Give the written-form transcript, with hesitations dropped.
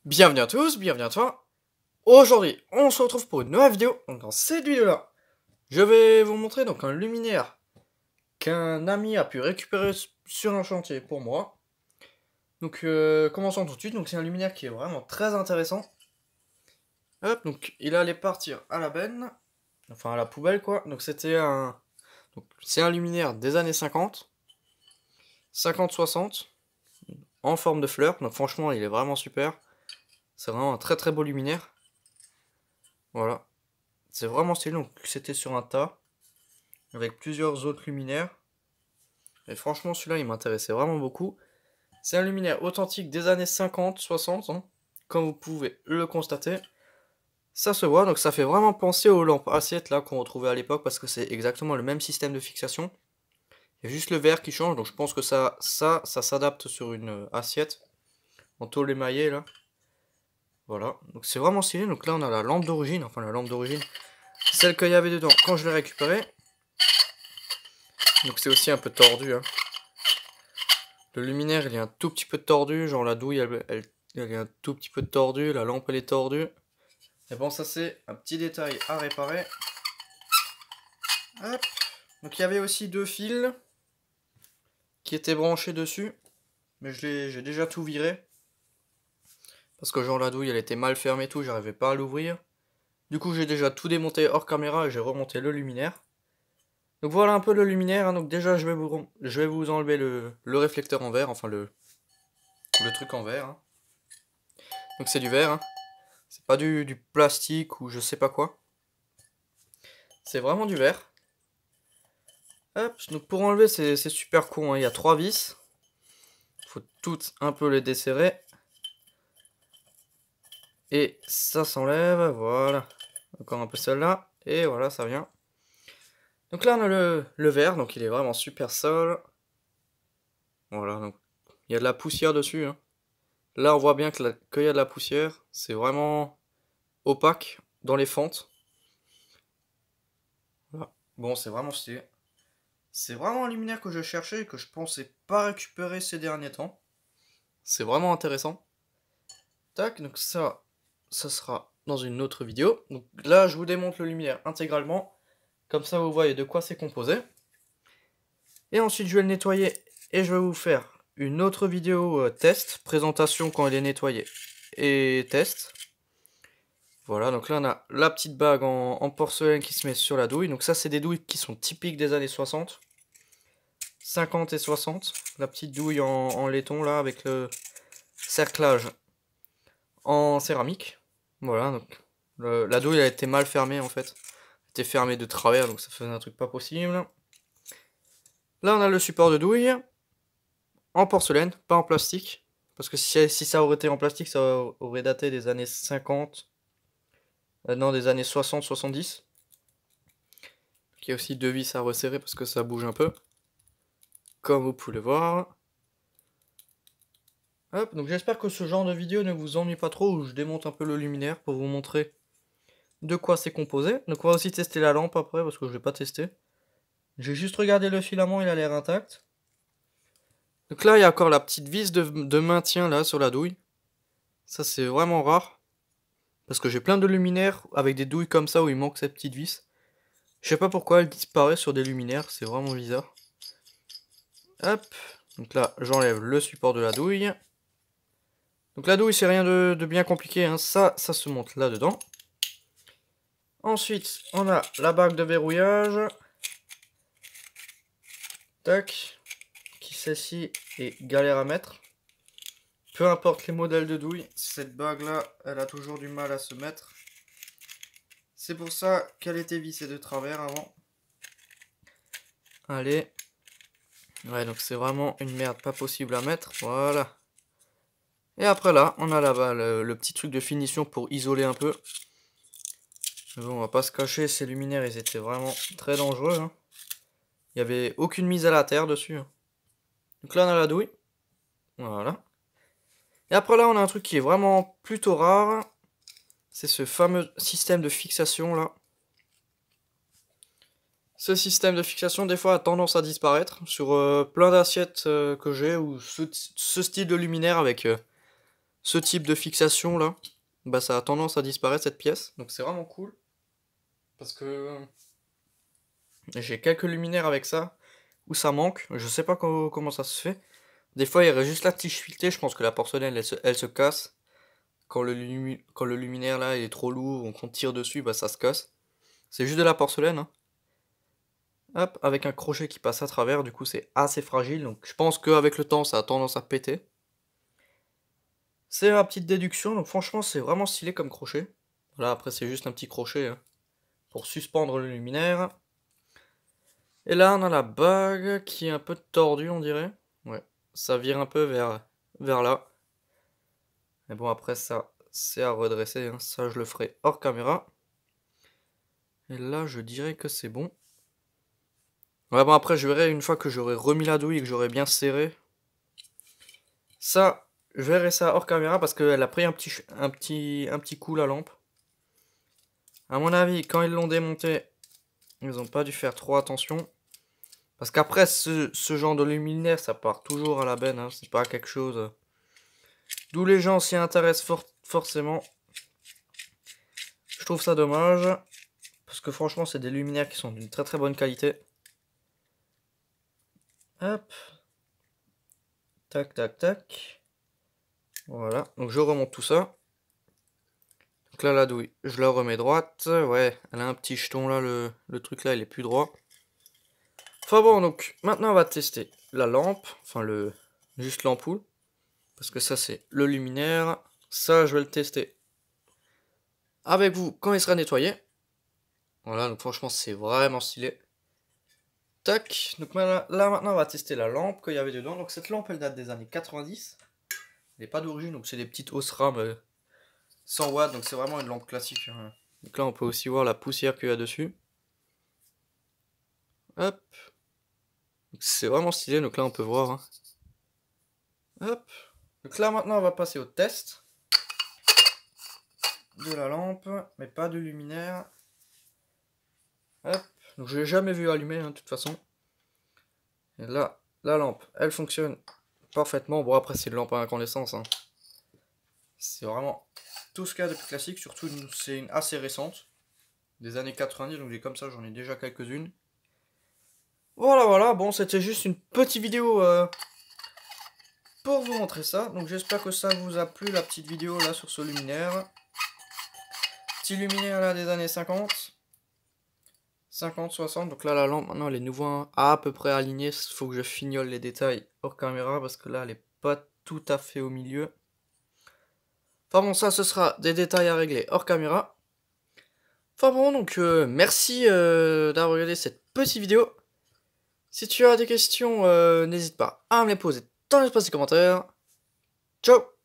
Bienvenue à tous, bienvenue à toi. Aujourd'hui, on se retrouve pour une nouvelle vidéo. Donc dans cette vidéo-là, je vais vous montrer donc un luminaire qu'un ami a pu récupérer sur un chantier pour moi. Donc commençons tout de suite. Donc c'est un luminaire qui est vraiment très intéressant. Hop, donc il allait partir à la benne, enfin à la poubelle quoi. Donc c'est un luminaire des années 50, 50-60, en forme de fleur. Donc franchement, il est vraiment super. C'est vraiment un très très beau luminaire. Voilà. C'est vraiment stylé, donc c'était sur un tas, avec plusieurs autres luminaires. Et franchement, celui-là, il m'intéressait vraiment beaucoup. C'est un luminaire authentique des années 50-60, hein, comme vous pouvez le constater. Ça se voit, donc ça fait vraiment penser aux lampes assiettes là qu'on retrouvait à l'époque, parce que c'est exactement le même système de fixation. Il y a juste le verre qui change, donc je pense que ça s'adapte sur une assiette en tôle émaillée là. Voilà, donc c'est vraiment stylé. Donc là, on a la lampe d'origine, enfin la lampe d'origine, celle qu'il y avait dedans quand je l'ai récupérée. Donc c'est aussi un peu tordu, hein. Le luminaire il est un tout petit peu tordu, genre la douille elle est un tout petit peu tordue, la lampe elle est tordue. Et bon, ça c'est un petit détail à réparer. Hop. Donc il y avait aussi deux fils qui étaient branchés dessus, mais j'ai déjà tout viré. Parce que genre la douille elle était mal fermée, tout, j'arrivais pas à l'ouvrir. Du coup j'ai déjà tout démonté hors caméra et j'ai remonté le luminaire. Donc voilà un peu le luminaire, hein. Donc déjà je vais vous enlever le réflecteur en verre, enfin le truc en verre, hein. Donc c'est du verre, hein. C'est pas du plastique ou je sais pas quoi. C'est vraiment du verre. Hop, donc pour enlever c'est super con, hein. Il y a 3 vis. Faut toutes un peu les desserrer. Et ça s'enlève, voilà. Encore un peu celle-là. Et voilà, ça vient. Donc là on a le verre, donc il est vraiment super sol. Voilà, donc il y a de la poussière dessus, hein. Là on voit bien qu'il y a de la poussière. C'est vraiment opaque dans les fentes. Voilà. Bon, c'est vraiment stylé. C'est vraiment un luminaire que je cherchais et que je pensais pas récupérer ces derniers temps. C'est vraiment intéressant. Tac, donc ça sera dans une autre vidéo. Donc là, je vous démonte le luminaire intégralement. Comme ça, vous voyez de quoi c'est composé. Et ensuite, je vais le nettoyer et je vais vous faire une autre vidéo test, présentation quand il est nettoyé et test. Voilà, donc là, on a la petite bague en porcelaine qui se met sur la douille. Donc ça, c'est des douilles qui sont typiques des années 60. 50 et 60. La petite douille en laiton, là, avec le cerclage en céramique. Voilà, donc la douille a été mal fermée en fait. Elle était fermée de travers, donc ça faisait un truc pas possible. Là on a le support de douille en porcelaine, pas en plastique. Parce que si ça aurait été en plastique, ça aurait daté des années 50. Non, des années 60-70. Il y a aussi deux vis à resserrer parce que ça bouge un peu. Comme vous pouvez le voir. Hop, donc j'espère que ce genre de vidéo ne vous ennuie pas trop, où je démonte un peu le luminaire pour vous montrer de quoi c'est composé. Donc on va aussi tester la lampe après parce que je vais pas tester. J'ai juste regardé le filament, il a l'air intact. Donc là il y a encore la petite vis de maintien là sur la douille. Ça c'est vraiment rare. Parce que j'ai plein de luminaires avec des douilles comme ça où il manque cette petite vis. Je sais pas pourquoi elle disparaît sur des luminaires, c'est vraiment bizarre. Hop, donc là j'enlève le support de la douille. Donc la douille c'est rien de bien compliqué, hein. Ça se monte là dedans. Ensuite on a la bague de verrouillage. Tac. Qui celle-ci est galère à mettre. Peu importe les modèles de douille, cette bague là, elle a toujours du mal à se mettre. C'est pour ça qu'elle était vissée de travers avant. Allez. Ouais, donc c'est vraiment une merde pas possible à mettre. Voilà. Et après là, on a là-bas le petit truc de finition pour isoler un peu. Mais bon, on va pas se cacher, ces luminaires, ils étaient vraiment très dangereux, hein. Il n'y avait aucune mise à la terre dessus, hein. Donc là, on a la douille. Voilà. Et après là, on a un truc qui est vraiment plutôt rare. C'est ce fameux système de fixation là. Ce système de fixation des fois a tendance à disparaître sur plein d'assiettes que j'ai, ou ce style de luminaire avec ce type de fixation là, bah ça a tendance à disparaître cette pièce. Donc c'est vraiment cool. Parce que j'ai quelques luminaires avec ça, où ça manque. Je sais pas comment ça se fait. Des fois il y aurait juste la tige filetée, je pense que la porcelaine elle se casse. Quand le luminaire là il est trop lourd ou qu'on tire dessus, bah ça se casse. C'est juste de la porcelaine, hein. Hop, avec un crochet qui passe à travers, du coup c'est assez fragile, donc je pense qu'avec le temps ça a tendance à péter. C'est ma petite déduction, donc franchement c'est vraiment stylé comme crochet. Voilà, après c'est juste un petit crochet hein, pour suspendre le luminaire. Et là on a la bague qui est un peu tordue on dirait. Ouais, ça vire un peu vers là. Mais bon après ça c'est à redresser, hein. Ça je le ferai hors caméra. Et là je dirais que c'est bon. Ouais bon après je verrai une fois que j'aurai remis la douille et que j'aurai bien serré. Ça, je verrai ça hors caméra parce qu'elle a pris un petit coup la lampe. À mon avis, quand ils l'ont démonté, ils ont pas dû faire trop attention. Parce qu'après, ce genre de luminaire, ça part toujours à la benne, hein. C'est pas quelque chose d'où les gens s'y intéressent forcément. Je trouve ça dommage. Parce que franchement, c'est des luminaires qui sont d'une très très bonne qualité. Hop. Tac, tac, tac. Voilà. Donc je remonte tout ça. Donc là, la douille, je la remets droite. Ouais, elle a un petit jeton là, le truc là, il est plus droit. Enfin bon, donc maintenant on va tester la lampe, enfin juste l'ampoule. Parce que ça c'est le luminaire. Ça je vais le tester avec vous quand il sera nettoyé. Voilà, donc franchement c'est vraiment stylé. Tac, donc là maintenant on va tester la lampe qu'il y avait dedans. Donc cette lampe elle date des années 90. Elle n'est pas d'origine, donc c'est des petites Osram 100 watts, donc c'est vraiment une lampe classique, hein. Donc là on peut aussi voir la poussière qu'il y a dessus. Hop. C'est vraiment stylé, donc là on peut voir, hein. Hop. Donc là maintenant on va passer au test de la lampe, mais pas de luminaire. Hop. Donc je l'ai jamais vu allumer, hein, de toute façon. Et là, la lampe, elle fonctionne parfaitement. Bon après c'est une lampe à incandescence, hein. C'est vraiment tout ce qu'il y a de plus classique, surtout c'est une assez récente. Des années 90, donc j'ai comme ça, j'en ai déjà quelques-unes. Voilà, bon c'était juste une petite vidéo pour vous montrer ça. Donc j'espère que ça vous a plu, la petite vidéo là sur ce luminaire. Petit luminaire là des années 50. 50, 60, donc là la lampe maintenant elle est nouveau à peu près alignée. Il faut que je fignole les détails hors caméra parce que là elle est pas tout à fait au milieu. Enfin bon, ça ce sera des détails à régler hors caméra. Enfin bon, donc merci d'avoir regardé cette petite vidéo. Si tu as des questions, n'hésite pas à me les poser dans l'espace des commentaires. Ciao!